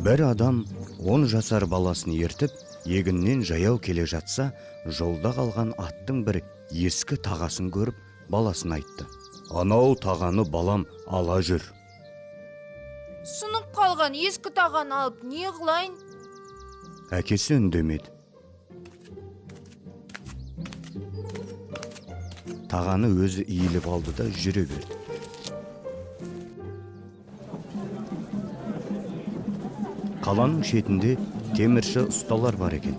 Бір адам 10 жасар баласын ертіп, егіннен жаяу келе жатса, жолда қалған аттың бір ескі тағасын көріп, баласын айтты. Анау тағаны балам ала жүр. Сынып қалған ескі тағаны алып не қылайын? Әкесі үндемеді. Тағаны өзі иіліп алды да жүре берді. Қаланың шетінде темірші ұсталар бар екен.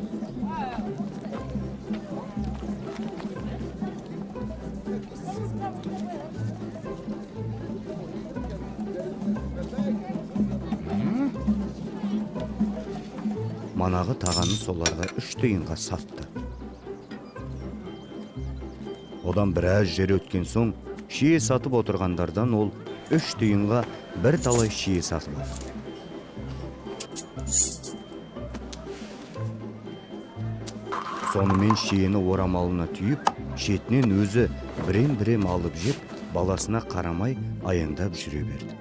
Манағы тағаны соларға 3 тиынға сатты. Одан біраз жер өткен соң, шие сатып отырғандардан ол 3 тиынға бір талай шие сатып алды. Сонымен шиені орамалына түйіп, шетінен өзі бірем-бірем алып жеп, баласына қарамай аяңдап жүре берді.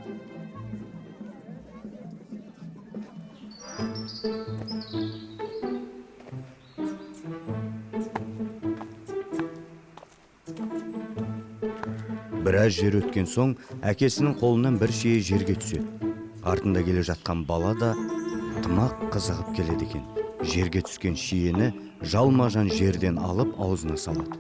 Біраз жер өткен соң, әкесінің қолынан бір шие жерге түседі. Артында келе жатқан бала да тымақ қызығып келеді екен. Жерге түскен шиені жалма-жан жерден алып аузына салады.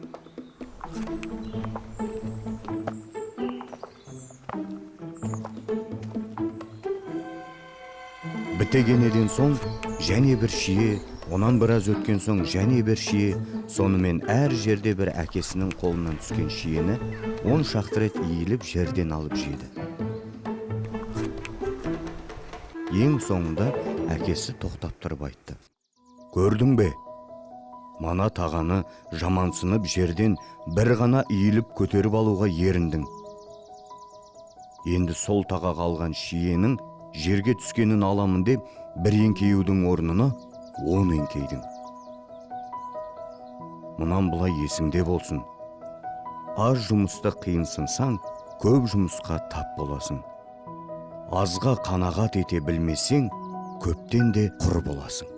Бітегенеден соң және бір шие, онан біраз өткен соң және бір шие, сонымен әр жерде бір әкесінің қолынан түскен шиені 10 шақты рет иіліп жерден алып жеді. Ең соңында әкесі тоқтап тұрып айтты. Көрдің бе? Мана тағаны жамансынып жерден бір ғана иіліп көтеріп алуға еріндің. Енді сол таға қалған шиенің жерге түскенін аламын деп, бір еңкеюдің орнына 10 еңкейдің. Мұнан бұлай есіңде болсын. Аз жұмыста қиынсынсаң, көп жұмысқа тап боласың. Азға қанағат ете білмесең, көптен де құр боласың.